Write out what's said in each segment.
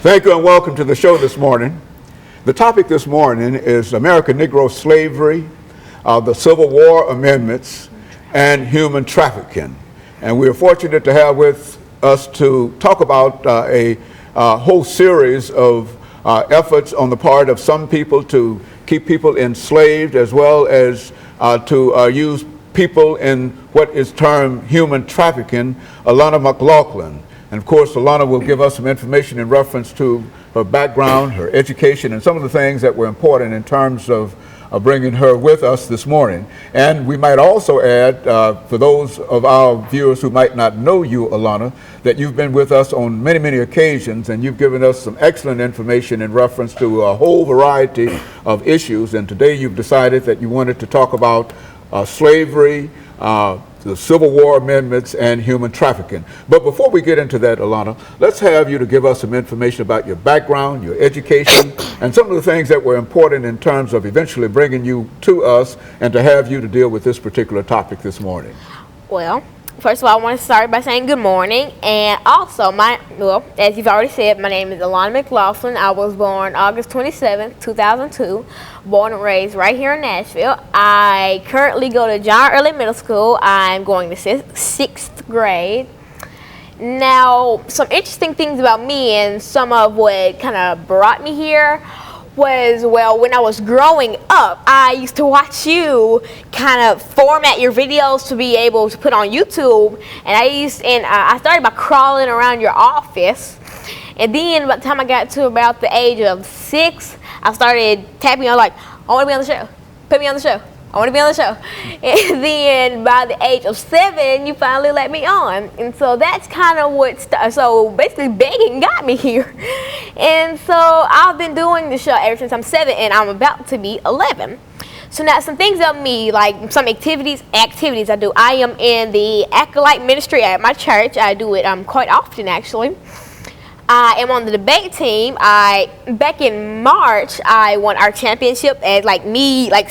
Thank you and welcome to the show this morning. The topic this morning is American Negro slavery, the Civil War amendments, and human trafficking. And we are fortunate to have with us to talk about a whole series of efforts on the part of some people to keep people enslaved, as well as to use people in what is termed human trafficking, LMadu1. And of course, Alana will give us some information in reference to her background, her education, and some of the things that were important in terms of bringing her with us this morning. And we might also add, for those of our viewers who might not know you, Alana, that you've been with us on many, many occasions, and you've given us some excellent information in reference to a whole variety of issues. And today you've decided that you wanted to talk about slavery, the Civil War amendments, and human trafficking. But before we get into that, Alana, let's have you to give us some information about your background, your education, and some of the things that were important in terms of eventually bringing you to us and to have you to deal with this particular topic this morning. Well, first of all, I want to start by saying good morning. And also, as you've already said, my name is LMadu1. I was born August 27th, 2002. Born and raised right here in Nashville. I currently go to John Early Middle School. I'm going to sixth grade. Now, some interesting things about me and some of what kind of brought me here was, well, when I was growing up, I used to watch you kind of format your videos to be able to put on YouTube, and I started by crawling around your office, and then by the time I got to about the age of 6, I started tapping on like, I want to be on the show, put me on the show, I want to be on the show. And then by the age of 7, you finally let me on. And so that's kind of what so basically begging got me here. And so I've been doing the show ever since I'm 7, and I'm about to be 11. So now some things of me, like some activities I do. I am in the acolyte ministry at my church. I do it quite often, actually. I am on the debate team. Back in March, I won our championship as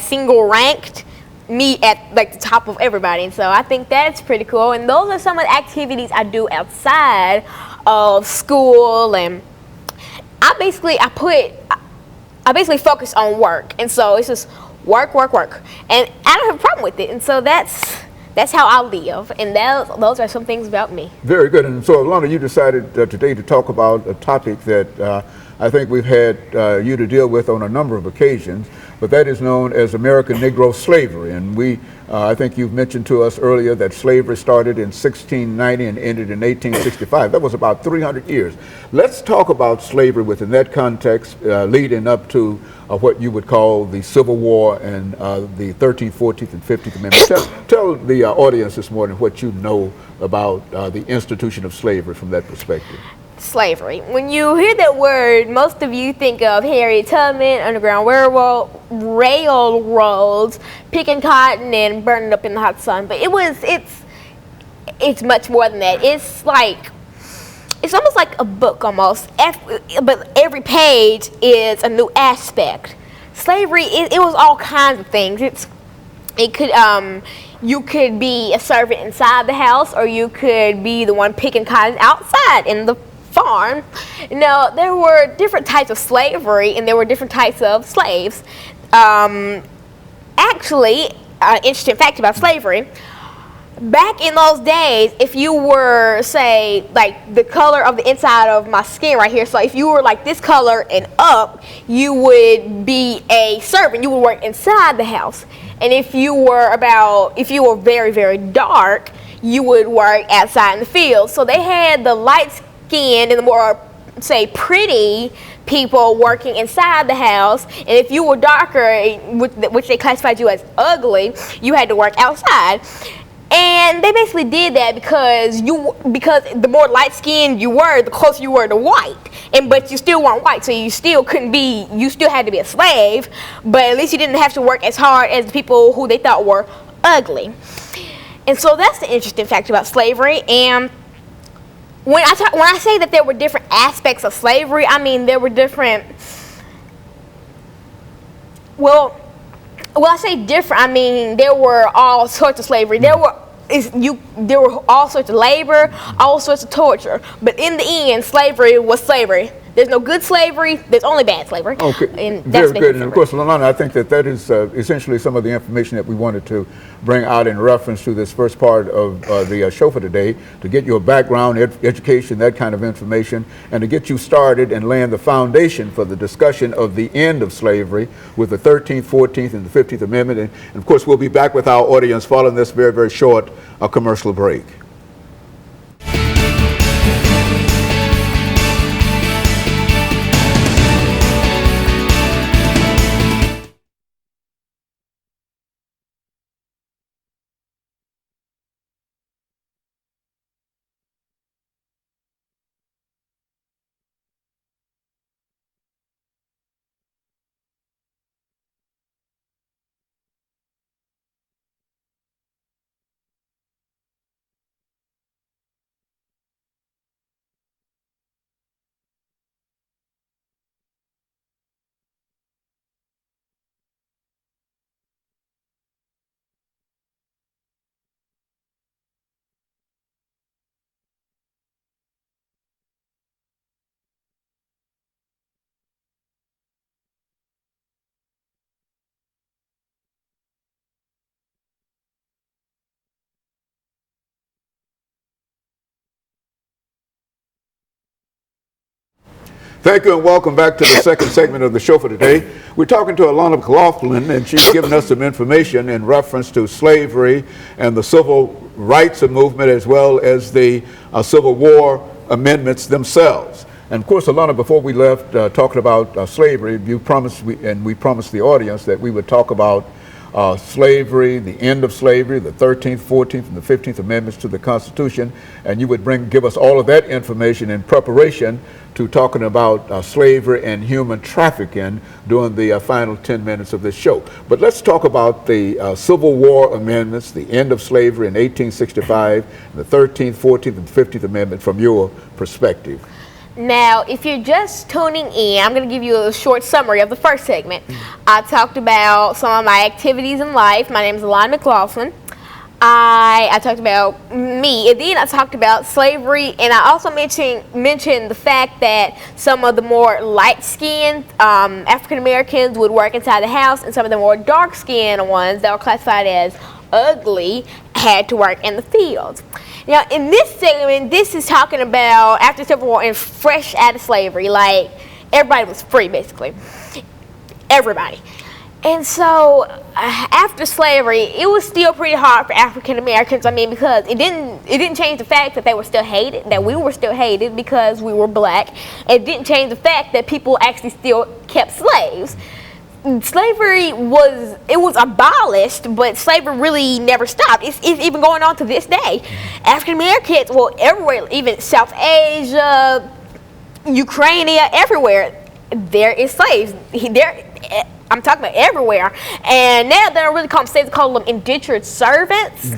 single ranked, me at like the top of everybody. And so I think that's pretty cool. And those are some of the activities I do outside of school. And I basically focus on work. And so it's just work. And I don't have a problem with it. And so that's how I live, and those are some things about me. Very good. And so, Alana, you decided today to talk about a topic that I think we've had you to deal with on a number of occasions, but that is known as American Negro slavery. And I think you've mentioned to us earlier that slavery started in 1690 and ended in 1865. That was about 300 years. Let's talk about slavery within that context, leading up to what you would call the Civil War and the 13th, 14th, and 15th Amendments. Tell the audience this morning what you know about the institution of slavery from that perspective. Slavery. When you hear that word, most of you think of Harriet Tubman, Underground Railroads, picking cotton and burning up in the hot sun. But it's much more than that. It's almost like a book almost, but every page is a new aspect. Slavery, it was all kinds of things. You could be a servant inside the house, or you could be the one picking cotton outside in the farm. Now, there were different types of slavery, and there were different types of slaves. Actually, interesting fact about slavery, back in those days, if you were, say, like the color of the inside of my skin right here, so if you were like this color and up, you would be a servant. You would work inside the house. And if you were very, very dark, you would work outside in the field. So they had the light skinned and the more, say, pretty people working inside the house, and if you were darker, which they classified you as ugly, you had to work outside. And they basically did that because the more light-skinned you were, the closer you were to white. But you still weren't white, so you still had to be a slave, but at least you didn't have to work as hard as the people who they thought were ugly. And so that's the interesting fact about slavery. And when I say that there were different aspects of slavery, I mean there were different. Well, I say different. I mean there were all sorts of slavery. There were all sorts of labor, all sorts of torture. But in the end, slavery was slavery. There's no good slavery. There's only bad slavery. Okay, and that's very good. And of course, Lalana, I think that is essentially some of the information that we wanted to bring out in reference to this first part of the show for today, to get your background, education, that kind of information, and to get you started and laying the foundation for the discussion of the end of slavery with the 13th, 14th, and the 15th Amendment. And of course, we'll be back with our audience following this very, very short commercial break. Thank you and welcome back to the second segment of the show for today. We're talking to Alana McLaughlin, and she's given us some information in reference to slavery and the civil rights movement, as well as the Civil War amendments themselves. And of course, Alana, before we left talking about slavery, you promised, we promised the audience that we would talk about slavery, the end of slavery, the 13th, 14th, and the 15th Amendments to the Constitution, and you would give us all of that information in preparation to talking about slavery and human trafficking during the final 10 minutes of this show. But let's talk about the Civil War amendments, the end of slavery in 1865, and the 13th, 14th, and 15th Amendment from your perspective. Now, if you're just tuning in, I'm going to give you a short summary of the first segment. I talked about some of my activities in life. My name is Alana McLaughlin. I talked about me, and then I talked about slavery, and I also mentioned the fact that some of the more light-skinned African Americans would work inside the house, and some of the more dark-skinned ones that were classified as ugly had to work in the fields. Now, in this segment, this is talking about after Civil War and fresh out of slavery, like everybody was free, basically. Everybody. And so after slavery, it was still pretty hard for African Americans. I mean, because it didn't change the fact that they were still hated, that we were still hated because we were black. It didn't change the fact that people actually still kept slaves. Slavery was abolished, but slavery really never stopped. It's even going on to this day. African Americans, well, everywhere, even South Asia, Ukraine, everywhere, there is slaves. I'm talking about everywhere. And now they don't really call them slaves, they call them indentured servants.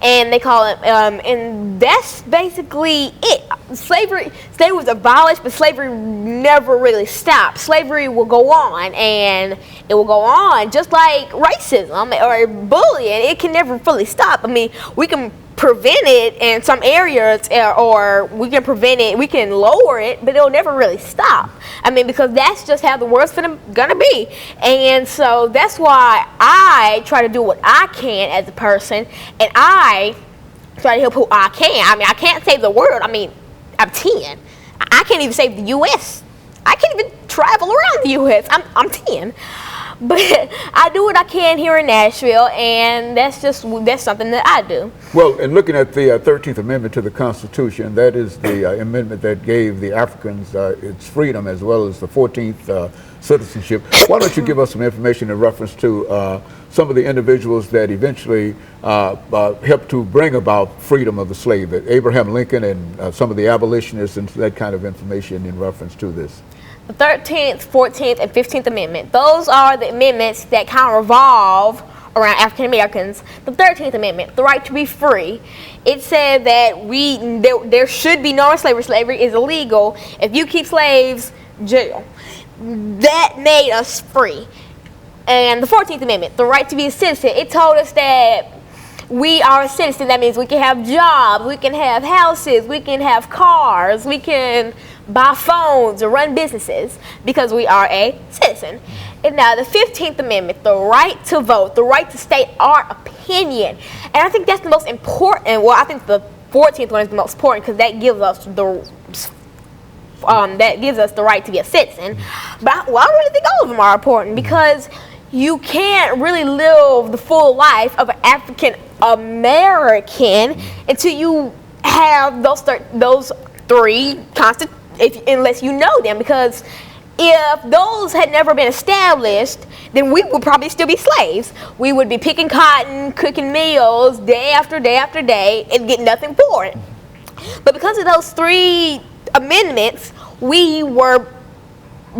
And they call it, and that's basically it. Slavery was abolished, but slavery never really stopped. Slavery will go on, and it will go on just like racism or bullying. It can never fully stop. I mean, we can prevent it in some areas, or we can prevent it, we can lower it, but it'll never really stop. I mean, because that's just how the world's gonna be. And so that's why I try to do what I can as a person, and I try to help who I can. I mean, I can't save the world. I mean, I'm 10. I can't even save the U.S. I can't even travel around the U.S. I'm 10. But I do what I can here in Nashville, and that's something that I do. Well, and looking at the 13th Amendment to the Constitution, that is the amendment that gave the Africans its freedom, as well as the 14th citizenship. Why don't you give us some information in reference to some of the individuals that eventually helped to bring about freedom of the slave, Abraham Lincoln and some of the abolitionists, and that kind of information in reference to this? The 13th, 14th, and 15th Amendment. Those are the amendments that kind of revolve around African Americans. The 13th Amendment, the right to be free. It said that there should be no slavery. Slavery is illegal. If you keep slaves, jail. That made us free. And the 14th Amendment, the right to be a citizen. It told us that we are a citizen. That means we can have jobs, we can have houses, we can have cars, we can buy phones, or run businesses because we are a citizen. And now the 15th Amendment, the right to vote, the right to state our opinion. And I think that's the most important. Well, I think the 14th one is the most important because that gives us the right to be a citizen. But I really think all of them are important because you can't really live the full life of an African American until you have those three unless you know them, because if those had never been established, then we would probably still be slaves. We would be picking cotton, cooking meals day after day after day, and get nothing for it. But because of those three amendments, we were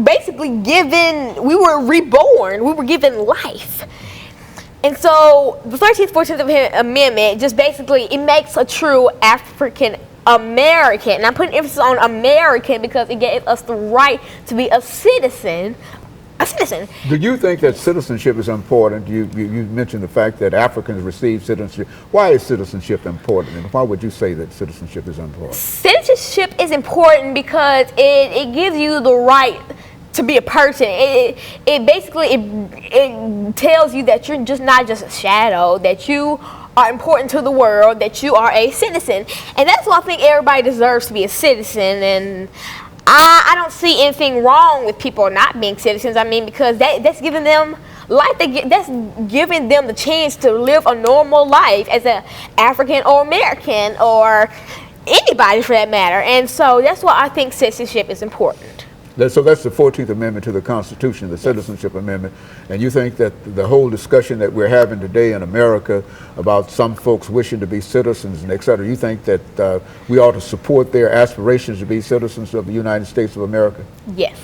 basically we were reborn, we were given life. And so the 13th, 14th Amendment just basically, it makes a true African American. And I'm putting emphasis on American because it gave us the right to be a citizen. Do you think that citizenship is important? You mentioned the fact that Africans receive citizenship. Why is citizenship important, and why would you say that citizenship is important? Citizenship is important because it gives you the right to be a person. It basically it tells you that you're not just a shadow, that you are important to the world, that you are a citizen. And that's why I think everybody deserves to be a citizen. And I don't see anything wrong with people not being citizens. I mean, because that's giving them life. That's giving them the chance to live a normal life as an African or American or anybody for that matter. And so that's why I think citizenship is important. So that's the 14th Amendment to the Constitution, the Citizenship Amendment. And you think that the whole discussion that we're having today in America about some folks wishing to be citizens and et cetera, you think that we ought to support their aspirations to be citizens of the United States of America? Yes.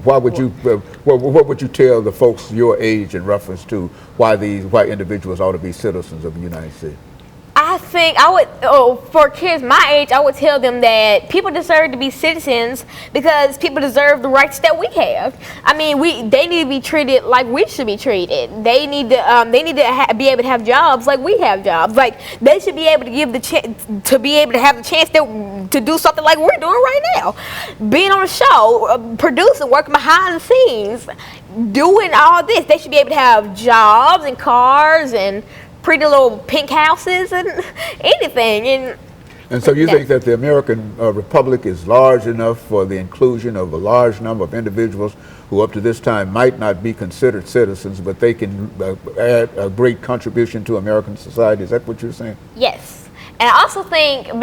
Why would you? What would you tell the folks your age in reference to why individuals ought to be citizens of the United States? I think for kids my age, I would tell them that people deserve to be citizens because people deserve the rights that we have. I mean, they need to be treated like we should be treated. They need to be able to have jobs like we have jobs. Like they should be able to have the chance to do something like we're doing right now, being on a show, producing, working behind the scenes, doing all this. They should be able to have jobs and cars and pretty little pink houses and anything. And so you think that the American Republic is large enough for the inclusion of a large number of individuals who up to this time might not be considered citizens, but they can add a great contribution to American society? Is that what you're saying? Yes. And I also think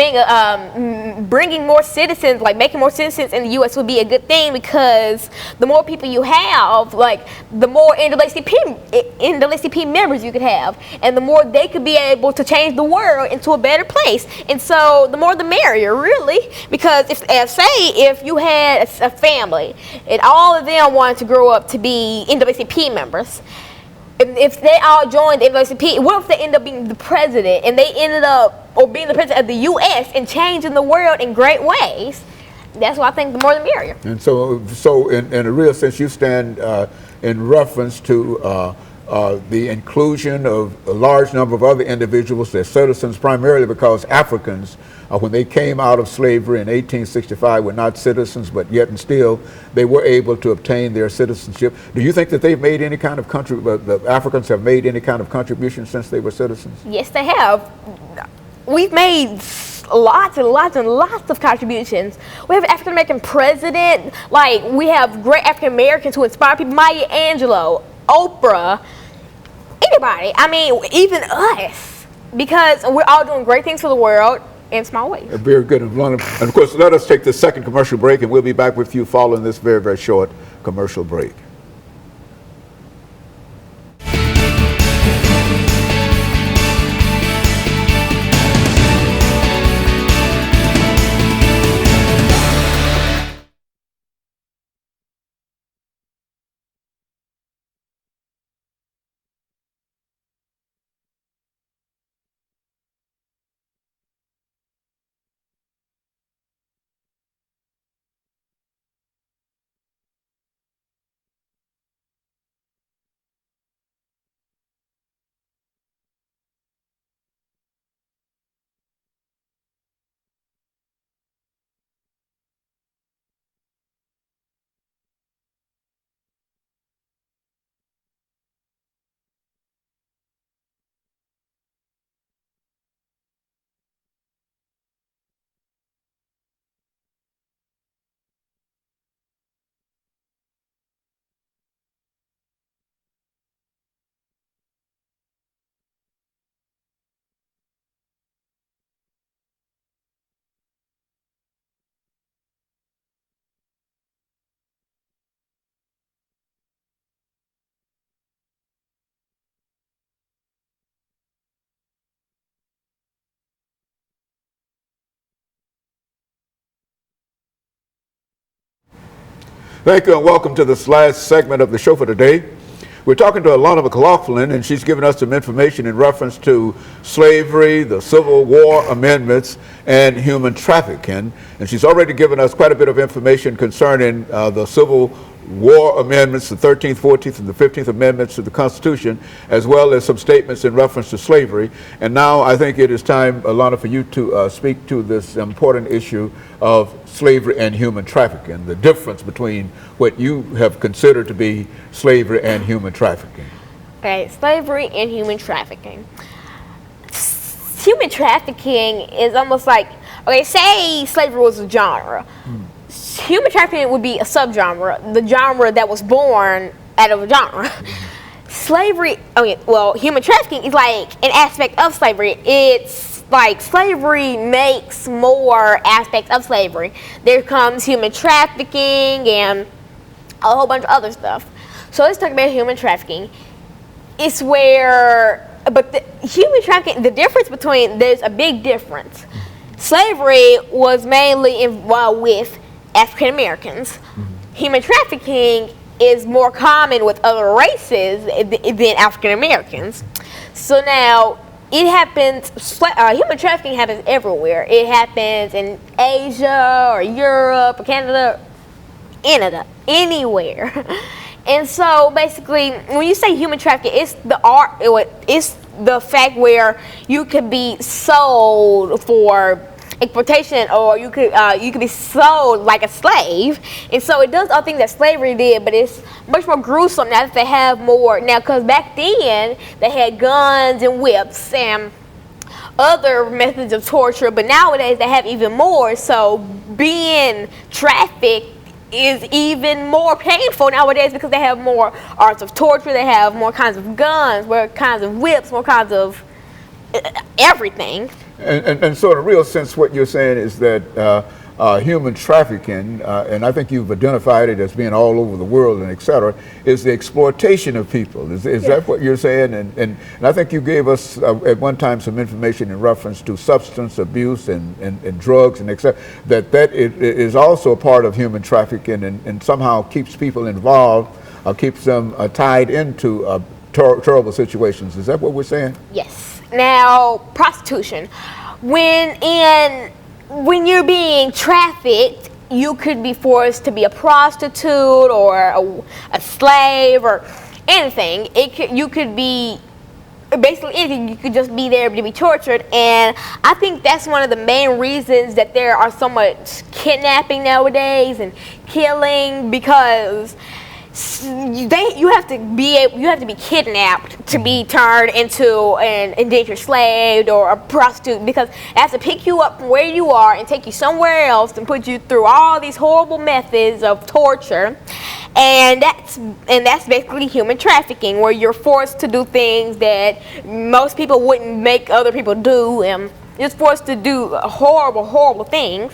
bringing more citizens, like making more citizens in the U.S. would be a good thing because the more people you have, like the more NAACP members you could have, and the more they could be able to change the world into a better place. And so the more the merrier, really, because if you had a family and all of them wanted to grow up to be NAACP members, if they all joined the NAACP, what if they end up being the president and they ended up being the president of the U.S. and changing the world in great ways? That's why I think the more the merrier. And so in a real sense, you stand in reference to the inclusion of a large number of other individuals as citizens, primarily because Africans, when they came out of slavery in 1865, were not citizens, but yet and still they were able to obtain their citizenship. Do you think that they've made any kind of the Africans have made any kind of contribution since they were citizens? Yes, they have. We've made lots and lots and lots of contributions. We have an African American president. Like we have great African Americans who inspire people. Maya Angelou, Oprah, anybody. I mean, even us, because we're all doing great things for the world in small ways. Very good. And of course, let us take this second commercial break, and we'll be back with you following this very, very short commercial break. Thank you and welcome to this last segment of the show for today. We're talking to Alana McLaughlin, and she's given us some information in reference to slavery, the Civil War amendments, and human trafficking. And she's already given us quite a bit of information concerning the Civil War amendments, the 13th, 14th, and the 15th amendments to the Constitution, as well as some statements in reference to slavery. And now I think it is time, Alana, for you to speak to this important issue of slavery and human trafficking, the difference between what you have considered to be slavery and human trafficking. Okay, slavery and human trafficking. Human trafficking is almost like, okay, say slavery was a genre. Human trafficking would be a subgenre, the genre that was born out of a genre. Slavery, human trafficking is like an aspect of slavery. It's like slavery makes more aspects of slavery. There comes human trafficking and a whole bunch of other stuff. So let's talk about human trafficking. It's where, but the human trafficking, the difference between, there's a big difference. Slavery was mainly involved with African Americans. Human trafficking is more common with other races than African Americans. So now it happens, human trafficking happens everywhere. It happens in Asia or Europe or Canada, anywhere. And so basically, when you say human trafficking, it's the fact where you could be sold for exploitation, or you could be sold like a slave. And so it does all things that slavery did, but it's much more gruesome now that they have more now, because back then they had guns and whips and other methods of torture, but nowadays they have even more. So being trafficked is even more painful nowadays because they have more arts of torture, they have more kinds of guns, more kinds of whips, more kinds of everything. And so in a real sense, what you're saying is that human trafficking, and I think you've identified it as being all over the world and et cetera, is the exploitation of people. Is yes. That what you're saying? And I think you gave us at one time some information in reference to substance abuse and drugs and et cetera, that is also a part of human trafficking and somehow keeps people involved, keeps them tied into terrible situations. Is that what we're saying? Yes. Now, prostitution. When you're being trafficked, you could be forced to be a prostitute or a slave or anything. You could be basically anything. You could just be there to be tortured. And I think that's one of the main reasons that there are so much kidnapping nowadays and killing, because you have to be kidnapped to be turned into an indentured slave or a prostitute, because they have to pick you up from where you are and take you somewhere else and put you through all these horrible methods of torture. And that's basically human trafficking, where you're forced to do things that most people wouldn't make other people do, and you're forced to do horrible things.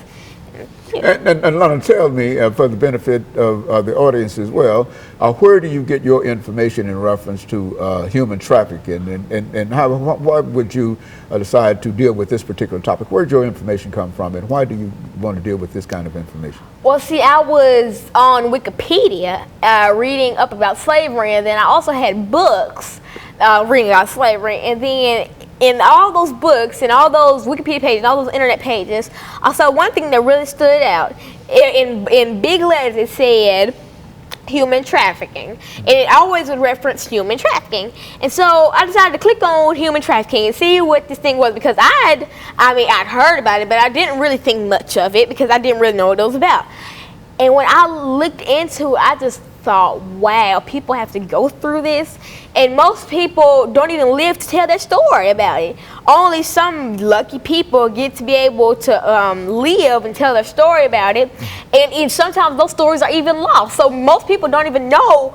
And Lana, tell me, for the benefit of the audience as well, where do you get your information in reference to human trafficking, and why would you decide to deal with this particular topic? Where did your information come from, and why do you want to deal with this kind of information? Well, see, I was on Wikipedia reading up about slavery, and then I also had books reading about slavery, and then in all those books and all those Wikipedia pages and all those internet pages, I saw one thing that really stood out. In big letters, it said human trafficking, and it always would reference human trafficking. And so I decided to click on human trafficking and see what this thing was, because I'd heard about it, but I didn't really think much of it because I didn't really know what it was about. And when I looked into it, I just thought, wow, people have to go through this, and most people don't even live to tell their story about it. Only some lucky people get to be able to live and tell their story about it, and sometimes those stories are even lost. So most people don't even know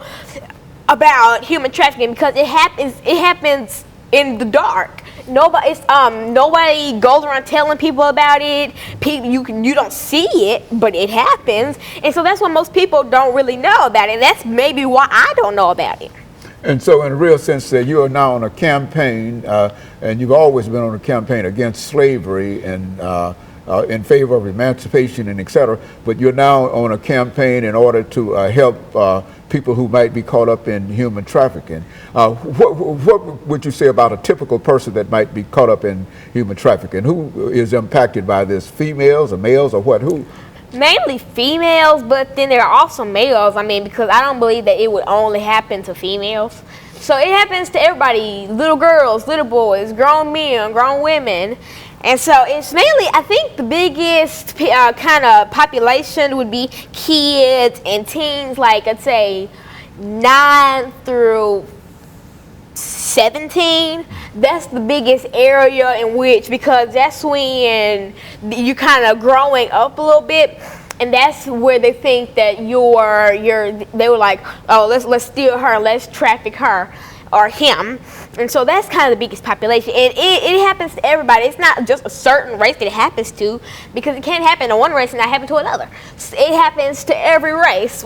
about human trafficking because it happens in the dark. Nobody goes around telling people about it. You don't see it, but it happens, and so that's why most people don't really know about it. And that's maybe why I don't know about it. And so, in a real sense, that you are now on a campaign, and you've always been on a campaign against slavery, and in favor of emancipation and et cetera, but you're now on a campaign in order to help people who might be caught up in human trafficking. What would you say about a typical person that might be caught up in human trafficking? Who is impacted by this, females or males or what? Who? Mainly females, but then there are also males. I mean, because I don't believe that it would only happen to females. So it happens to everybody, little girls, little boys, grown men, grown women. And so it's mainly, I think the biggest kind of population would be kids and teens, like I'd say 9 through 17. That's the biggest area in which, because that's when you're kind of growing up a little bit, and that's where they think that they were like, oh, let's steal her, let's traffic her or him. And so that's kind of the biggest population, and it happens to everybody. It's not just a certain race that it happens to, because it can't happen to one race and not happen to another. It happens to every race,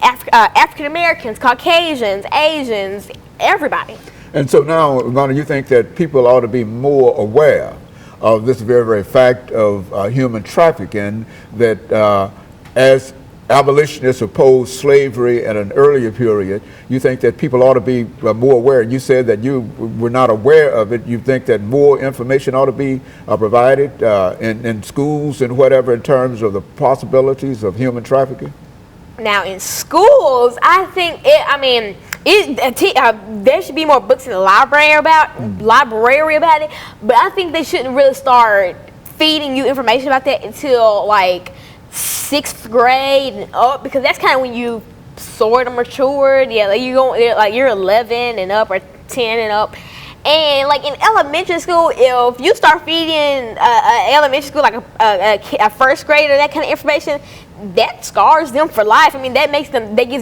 African Americans, Caucasians, Asians, everybody. And so now, Lana, you think that people ought to be more aware of this very, very fact of human trafficking, that as abolitionists opposed slavery at an earlier period, you think that people ought to be more aware. And you said that you were not aware of it. You think that more information ought to be provided in schools and whatever in terms of the possibilities of human trafficking? Now, in schools, I think there should be more books in the library about it, but I think they shouldn't really start feeding you information about that until like 6th grade and up, because that's kind of when you sort of matured. Yeah, like you're 11 and up or 10 and up. And like in elementary school, if you start feeding elementary school like a first grader that kind of information, that scars them for life. I mean, that gives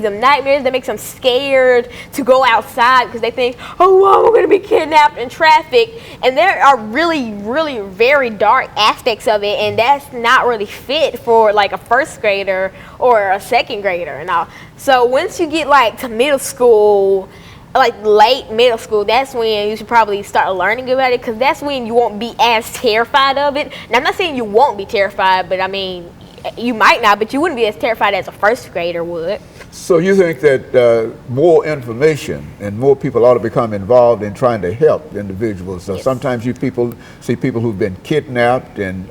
them nightmares. That makes them scared to go outside because they think, oh, well, we're going to be kidnapped and trafficked. And there are really, really very dark aspects of it, and that's not really fit for like a first grader or a second grader and all. So once you get like to middle school, like late middle school, that's when you should probably start learning about it, because that's when you won't be as terrified of it. Now, I'm not saying you won't be terrified, but I mean, you might not, but you wouldn't be as terrified as a first grader would. So you think that more information and more people ought to become involved in trying to help individuals? Yes. Sometimes you see people who've been kidnapped, and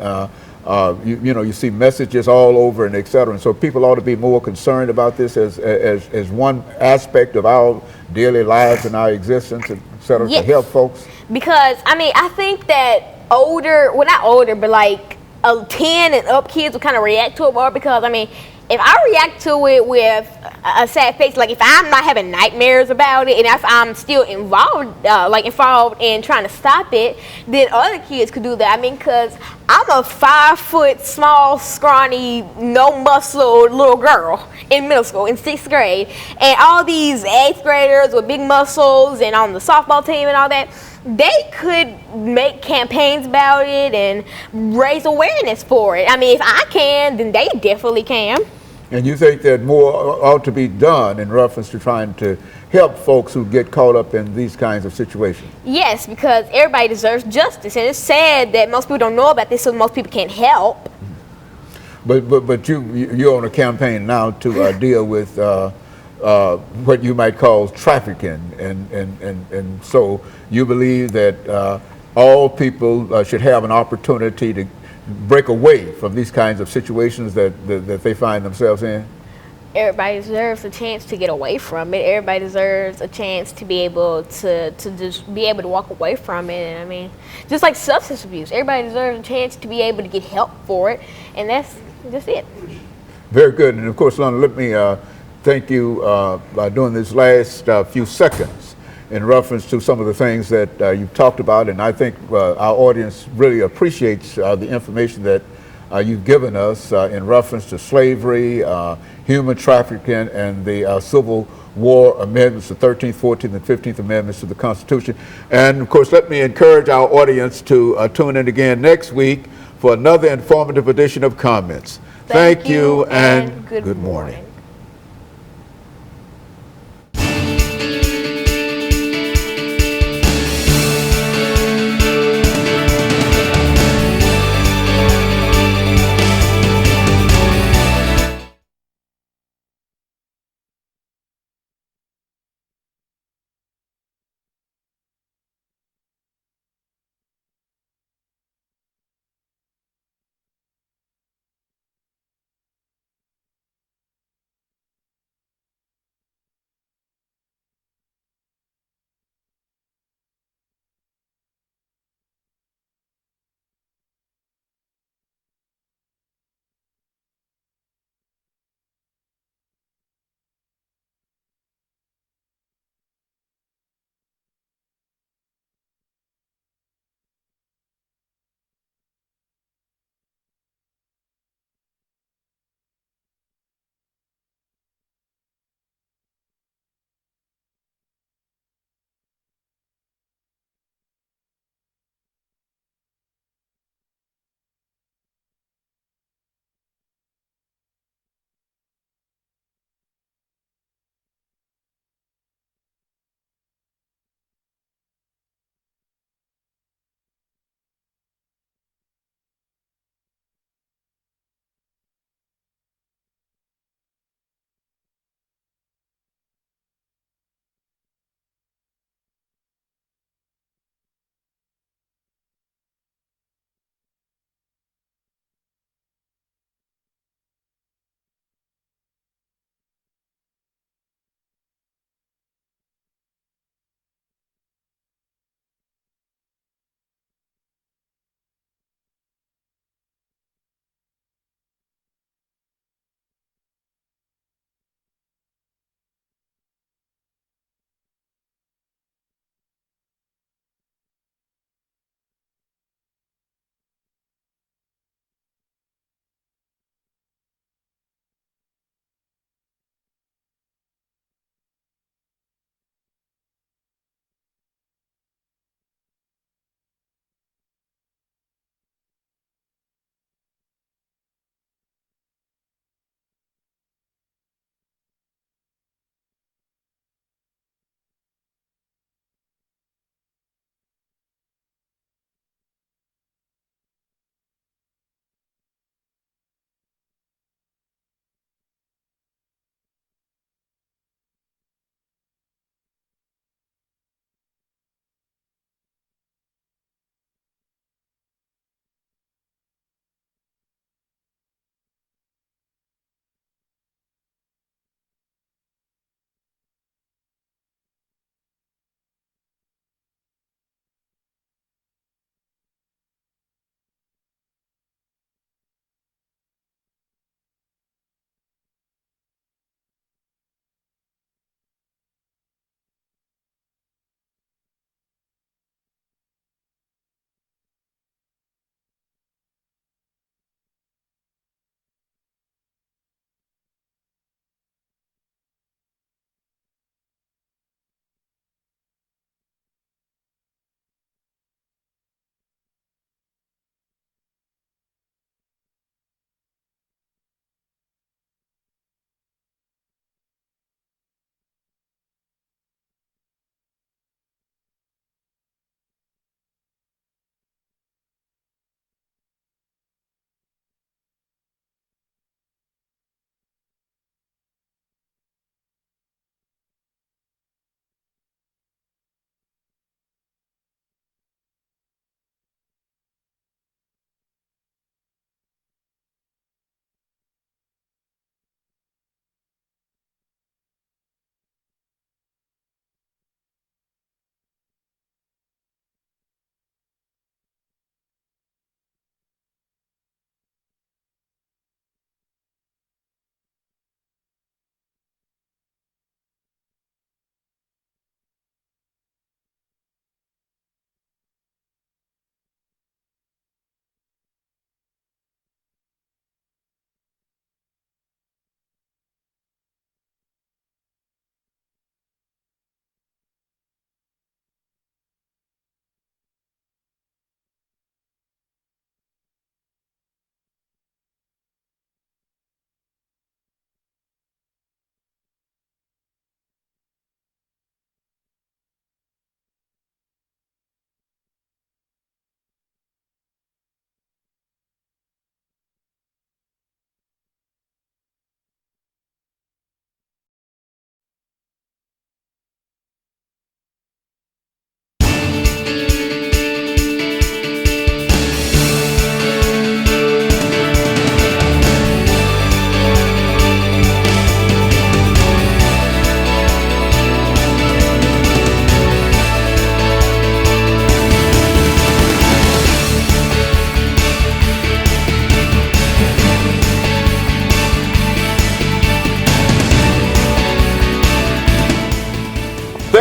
you see messages all over and et cetera. And so people ought to be more concerned about this as one aspect of our daily lives and our existence, et cetera, Yes. to help folks. Because I mean, I think that not older, but like 10 and up kids will kind of react to it more, because I mean, if I react to it with a sad face, like if I'm not having nightmares about it, and if I'm still involved in trying to stop it, then other kids could do that. I mean, because I'm a 5 foot, small, scrawny, no muscle little girl in middle school in 6th grade, and all these 8th graders with big muscles and on the softball team and all that, they could make campaigns about it and raise awareness for it. I mean, if I can, then they definitely can. And you think that more ought to be done in reference to trying to help folks who get caught up in these kinds of situations? Yes, because everybody deserves justice, and it's sad that most people don't know about this, so most people can't help. But you're on a campaign now to deal with what you might call trafficking, and so you believe that all people should have an opportunity to break away from these kinds of situations that they find themselves in? Everybody deserves a chance to get away from it. Everybody deserves a chance to be able to just be able to walk away from it. And I mean, just like substance abuse, everybody deserves a chance to be able to get help for it, and that's just it. Very good. And of course, Lana, let me thank you during this last few seconds in reference to some of the things that you've talked about, and I think our audience really appreciates the information that you've given us in reference to slavery, human trafficking, and the Civil War amendments, the 13th, 14th, and 15th Amendments to the Constitution. And of course, let me encourage our audience to tune in again next week for another informative edition of Comments. Thank you, and good morning.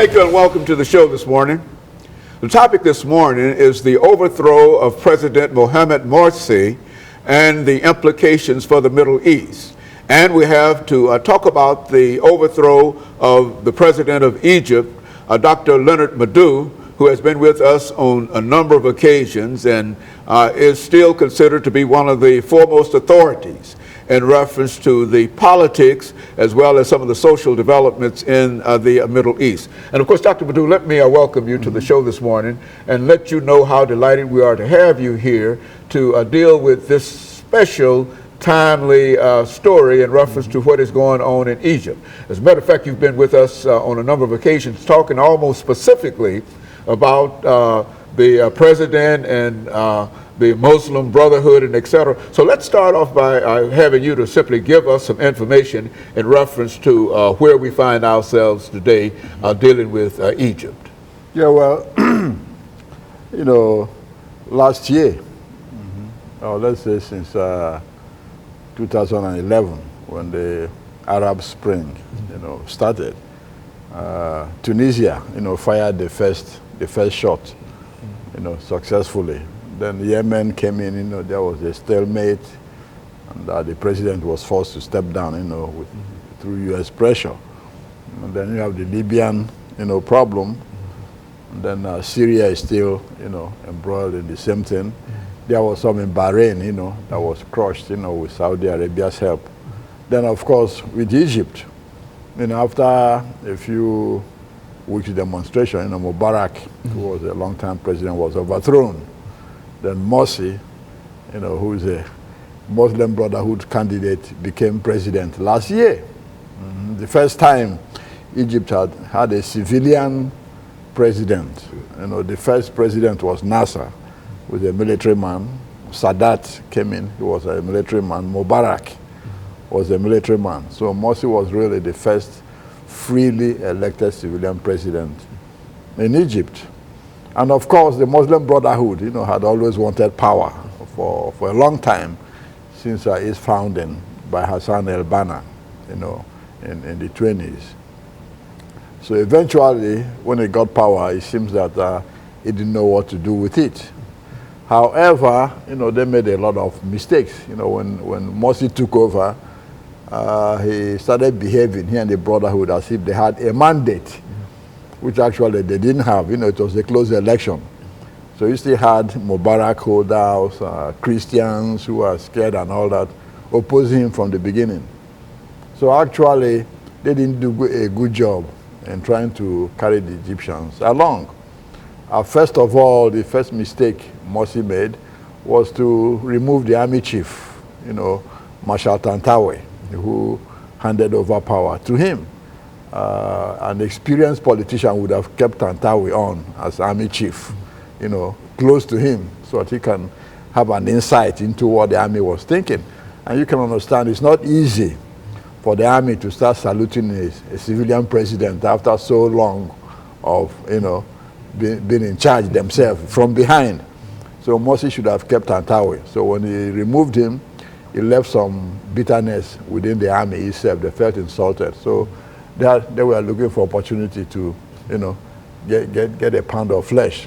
thank you and welcome to the show this morning. The topic this morning is the overthrow of President Mohamed Morsi and the implications for the Middle East. And we have to talk about the overthrow of the President of Egypt, Dr. LMadu1, who has been with us on a number of occasions and is still considered to be one of the foremost authorities in reference to the politics as well as some of the social developments in the Middle East. And of course, Dr. LMadu1, let me welcome you to the show this morning and let you know how delighted we are to have you here to deal with this special, timely story in reference to what is going on in Egypt. As a matter of fact, you've been with us on a number of occasions talking almost specifically about the president and the Muslim Brotherhood and et cetera. So let's start off by having you to simply give us some information in reference to where we find ourselves today dealing with Egypt. Yeah, well, you know, last year, or let's say since 2011, when the Arab Spring, you know, started, Tunisia, you know, fired the first shot, you know, successfully. Then Yemen came in, you know, there was a stalemate, and the president was forced to step down, you know, through U.S. pressure. And then you have the Libyan, you know, problem. And then Syria is still, you know, embroiled in the same thing. There was some in Bahrain, you know, that was crushed, you know, with Saudi Arabia's help. Then, of course, with Egypt, you know, after a few weeks demonstration, you know, Mubarak, who was a long-time president, was overthrown. Then Morsi, you know, who is a Muslim Brotherhood candidate, became president last year. The first time Egypt had a civilian president. You know, the first president was Nasser, who was a military man. Sadat came in, he was a military man. Mubarak was a military man. So Morsi was really the first freely elected civilian president in Egypt. And of course, the Muslim Brotherhood, you know, had always wanted power for a long time, since its founding by Hassan el-Banna, you know, in the 20s. So eventually, when it got power, it seems that it didn't know what to do with it. However, you know, they made a lot of mistakes. You know, when Morsi took over, he started behaving, he and the Brotherhood, as if they had a mandate, which actually they didn't have. You know, it was a close election. So you still had Mubarak holdouts, Christians who were scared and all that, opposing him from the beginning. So actually, they didn't do a good job in trying to carry the Egyptians along. First of all, the first mistake Morsi made was to remove the army chief, you know, Marshal Tantawi, who handed over power to him. An experienced politician would have kept Tantawi on as army chief, you know, close to him, so that he can have an insight into what the army was thinking. And you can understand it's not easy for the army to start saluting a civilian president after so long of, you know, being in charge themselves from behind. So Morsi should have kept Tantawi. So when he removed him, he left some bitterness within the army itself. They felt insulted. So they were looking for opportunity to, you know, get a pound of flesh.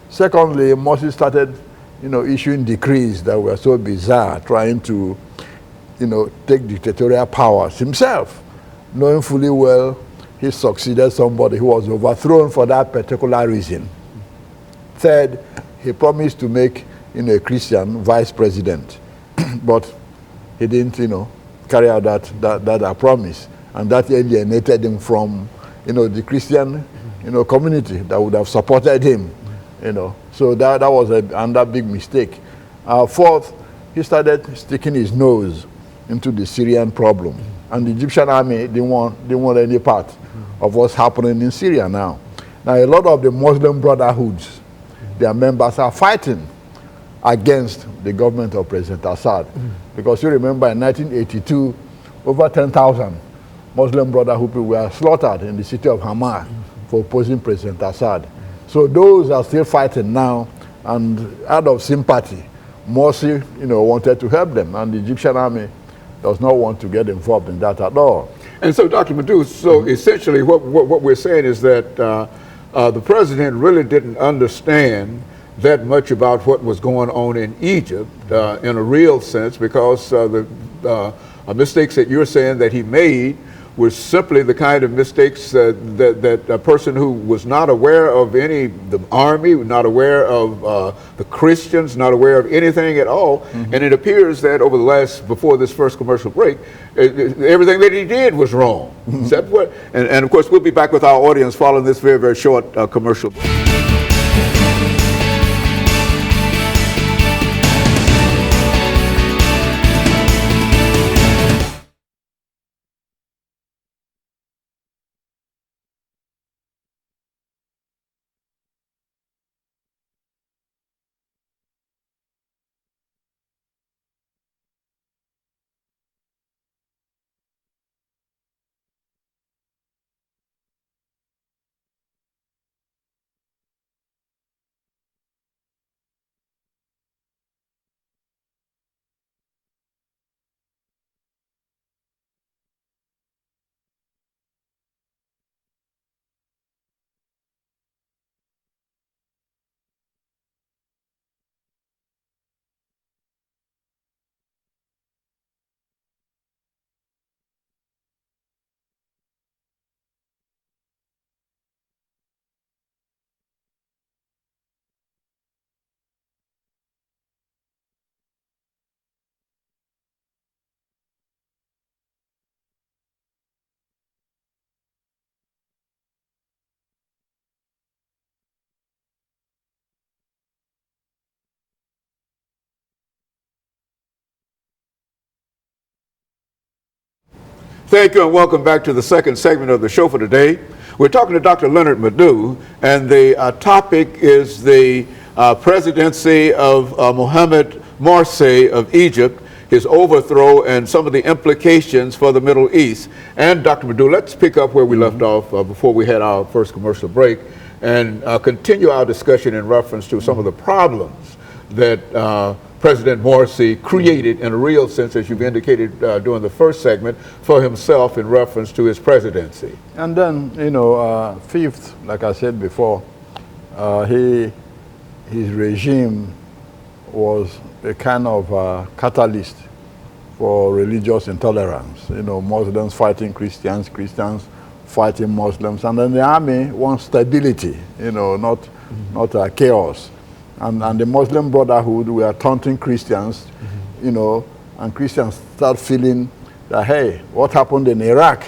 Secondly, Morsi started, you know, issuing decrees that were so bizarre, trying to, you know, take dictatorial powers himself, knowing fully well he succeeded somebody who was overthrown for that particular reason. Third, he promised to make, you know, a Christian vice president, but he didn't, you know, carry out that promise. And that alienated him from, you know, the Christian, you know, community that would have supported him, you know. So that was another big mistake. Fourth, he started sticking his nose into the Syrian problem, and the Egyptian army didn't want any part of what's happening in Syria now. Now, a lot of the Muslim Brotherhoods, their members are fighting against the government of President Assad, because you remember in 1982, over 10,000 Muslim Brotherhood people were slaughtered in the city of Hama for opposing President Assad. So those are still fighting now, and out of sympathy, Morsi, you know, wanted to help them, and the Egyptian army does not want to get involved in that at all. And so, Dr. Madu, so essentially what we're saying is that the president really didn't understand that much about what was going on in Egypt in a real sense, because the mistakes that you're saying that he made were simply the kind of mistakes that a person who was not aware of the army, not aware of the Christians, not aware of anything at all. And it appears that over before this first commercial break, everything that he did was wrong. Is that what? And of course, we'll be back with our audience following this very, very short commercial break. Thank you and welcome back to the second segment of the show for today. We're talking to Dr. LMadu, and the topic is the presidency of Mohamed Morsi of Egypt, his overthrow, and some of the implications for the Middle East. And Dr. LMadu, let's pick up where we left off before we had our first commercial break and continue our discussion in reference to some of the problems that President Morsi created in a real sense, as you've indicated during the first segment, for himself in reference to his presidency. And then, fifth, like I said before, his regime was a kind of catalyst for religious intolerance. Muslims fighting Christians, Christians fighting Muslims, and then the army wants stability, not chaos. And the Muslim Brotherhood were taunting Christians, and Christians start feeling that, hey, what happened in Iraq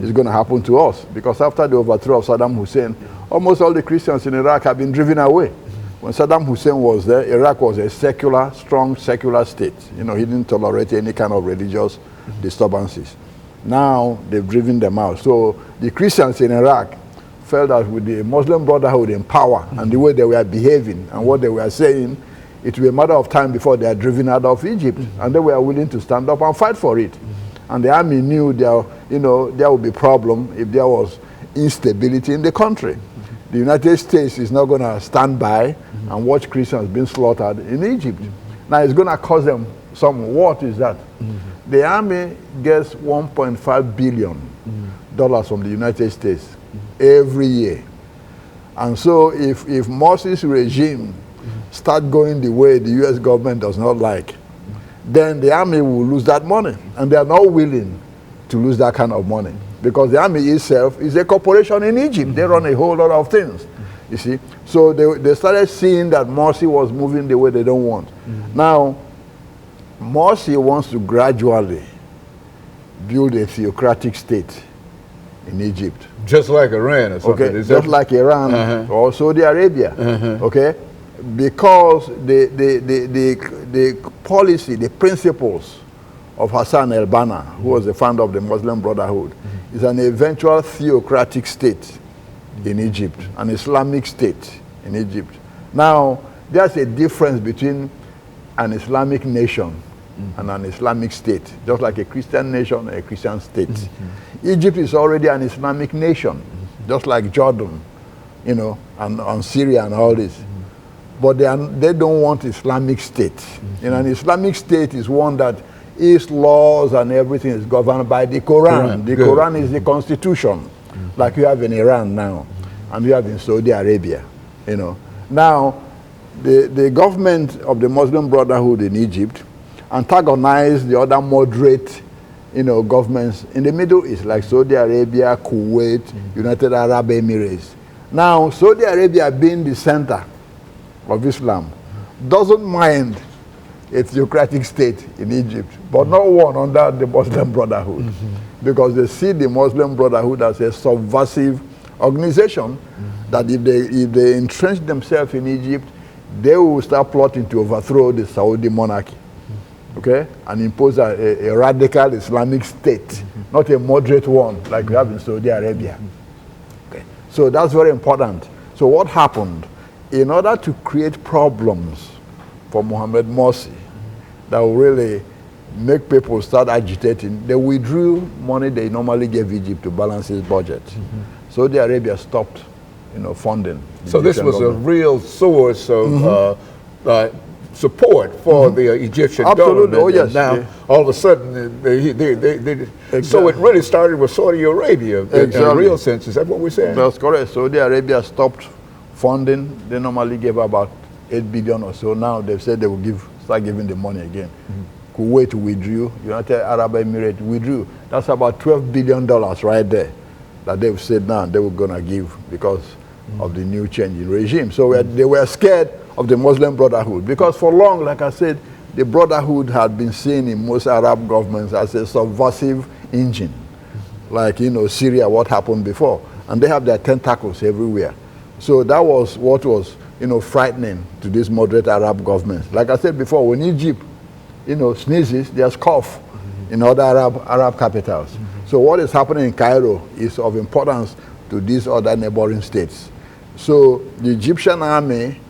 is going to happen to us. Because after the overthrow of Saddam Hussein, almost all the Christians in Iraq have been driven away. When Saddam Hussein was there, Iraq was a strong secular state. He didn't tolerate any kind of religious disturbances. Now they've driven them out. So the Christians in Iraq felt that with the Muslim Brotherhood in power and the way they were behaving and what they were saying, it would be a matter of time before they are driven out of Egypt. And they were willing to stand up and fight for it. And the army knew there would be a problem if there was instability in the country. The United States is not going to stand by and watch Christians being slaughtered in Egypt. Now it's going to cost them some. What is that? The army gets $1.5 billion from the United States every year. And so if Morsi's regime start going the way the US government does not like, then the army will lose that money. And they are not willing to lose that kind of money. Because the army itself is a corporation in Egypt. They run a whole lot of things, you see. So they started seeing that Morsi was moving the way they don't want. Now, Morsi wants to gradually build a theocratic state in Egypt. Just like Iran or something. Okay, just like Iran or Saudi Arabia, okay? Because the policy, the principles of Hassan al-Banna, who was the founder of the Muslim Brotherhood, is an eventual theocratic state in Egypt, an Islamic state in Egypt. Now, there's a difference between an Islamic nation and an Islamic state, just like a Christian nation and a Christian state. Egypt is already an Islamic nation, just like Jordan, and Syria and all this. But they don't want Islamic state. An Islamic state is one that its laws and everything is governed by the Quran. The Good. Quran is the constitution, like you have in Iran now, and you have in Saudi Arabia. You know, now the government of the Muslim Brotherhood in Egypt antagonized the other moderate, governments in the Middle East, like Saudi Arabia, Kuwait, United Arab Emirates. Now, Saudi Arabia, being the center of Islam, doesn't mind a theocratic state in Egypt, but not one under the Muslim Brotherhood, because they see the Muslim Brotherhood as a subversive organization, that if they entrench themselves in Egypt, they will start plotting to overthrow the Saudi monarchy, okay, and impose a radical Islamic state, not a moderate one like we have in Saudi Arabia. Okay. So that's very important. So what happened? In order to create problems for Mohamed Morsi that will really make people start agitating, they withdrew money they normally gave Egypt to balance its budget. Saudi Arabia stopped, funding. So this was a real source of support for the Egyptian Absolutely. government. Oh, yes. And now, all of a sudden, so it really started with Saudi Arabia in a real sense. Is that what we're saying? That's correct. Saudi Arabia stopped funding. They normally gave about 8 billion or so. Now they've said they will start giving the money again. Kuwait withdrew. United Arab Emirates withdrew. That's about $12 billion right there that they've said now they were going to give because of the new change in regime. So they were scared of the Muslim Brotherhood, because for long, like I said, the Brotherhood had been seen in most Arab governments as a subversive engine, like Syria, what happened before, and they have their tentacles everywhere. So that was what was frightening to these moderate Arab governments. Like I said before, when Egypt sneezes, there's cough in other Arab capitals. So what is happening in Cairo is of importance to these other neighboring states. So the Egyptian army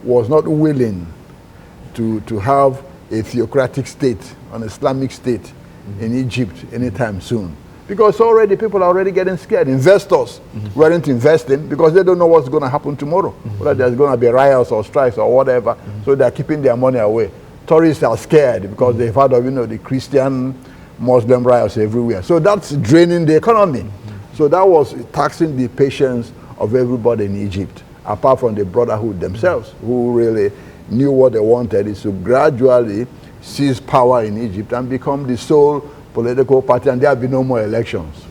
was not willing to have a theocratic state, an Islamic state in Egypt anytime soon. Because people are already getting scared. Investors weren't investing because they don't know what's going to happen tomorrow, whether there's going to be riots or strikes or whatever, so they're keeping their money away. Tourists are scared because they've heard of the Christian Muslim riots everywhere. So that's draining the economy. So that was taxing the patience of everybody in Egypt, apart from the Brotherhood themselves, who really knew what they wanted, is to gradually seize power in Egypt and become the sole political party, and there will be no more elections.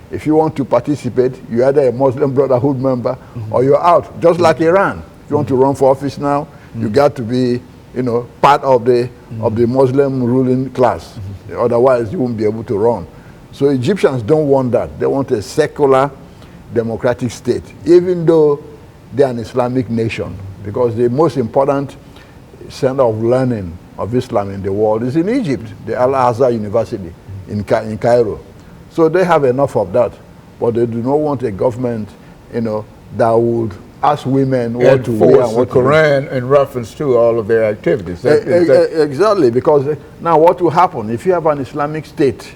If you want to participate, you're either a Muslim Brotherhood member or you're out, just like Iran. If you want to run for office now, you got to be part of the Muslim ruling class. Otherwise, you won't be able to run. So Egyptians don't want that. They want a secular, democratic state, even though they're an Islamic nation, because the most important center of learning of Islam in the world is in Egypt, the Al-Azhar University in Cairo. So they have enough of that, but they do not want a government, that would ask women what to wear and what the Quran in reference to all of their activities. Exactly, because now what will happen if you have an Islamic state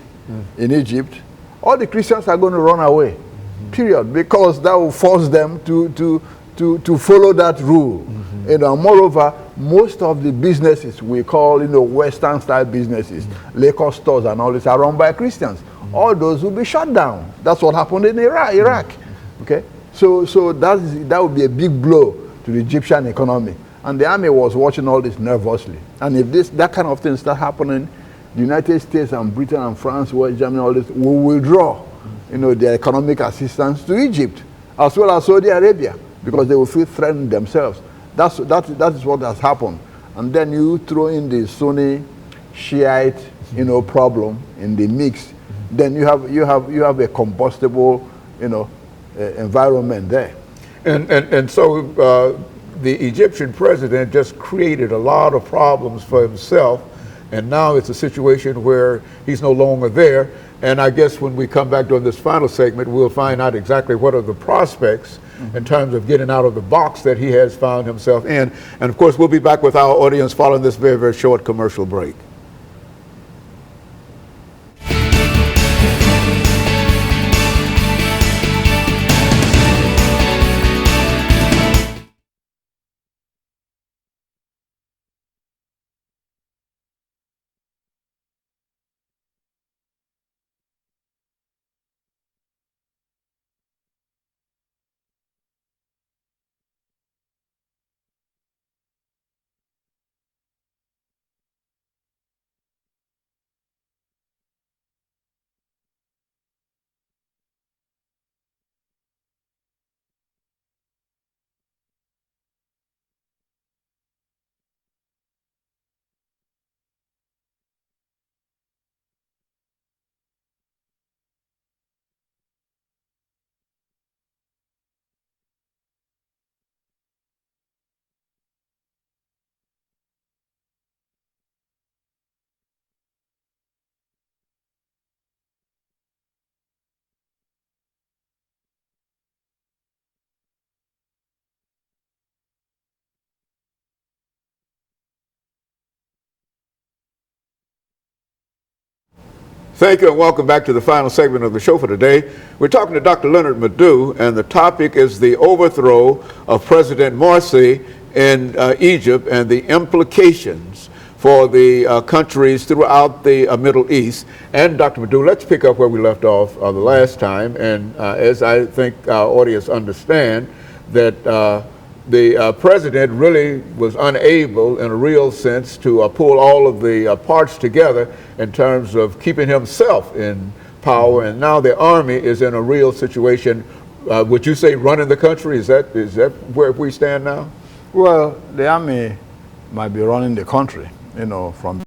in Egypt? All the Christians are going to run away, period, because that will force them to follow that rule. Moreover, most of the businesses we call Western style businesses, liquor stores and all this, are run by Christians. All those will be shut down. That's what happened in Iraq. Okay, so that would be a big blow to the Egyptian economy, and the army was watching all this nervously. And if that kind of thing start happening, the United States and Britain and France, Germany, all this will withdraw their economic assistance to Egypt, as well as Saudi Arabia, because they will feel threatened themselves. That is what has happened. And then you throw in the Sunni Shiite problem in the mix, then you have a combustible environment there. And so the Egyptian president just created a lot of problems for himself, and now it's a situation where he's no longer there. And I guess when we come back during this final segment, we'll find out exactly what are the prospects in terms of getting out of the box that he has found himself in. And of course, we'll be back with our audience following this very, very short commercial break. Thank you and welcome back to the final segment of the show for today. We're talking to Dr. LMadu, and the topic is the overthrow of President Morsi in Egypt and the implications for the countries throughout the Middle East. And Dr. LMadu, let's pick up where we left off the last time. And as I think our audience understand, that the president really was unable, in a real sense, to pull all of the parts together in terms of keeping himself in power. And now the army is in a real situation. Would you say running the country? Is that where we stand now? Well, the army might be running the country, you know, from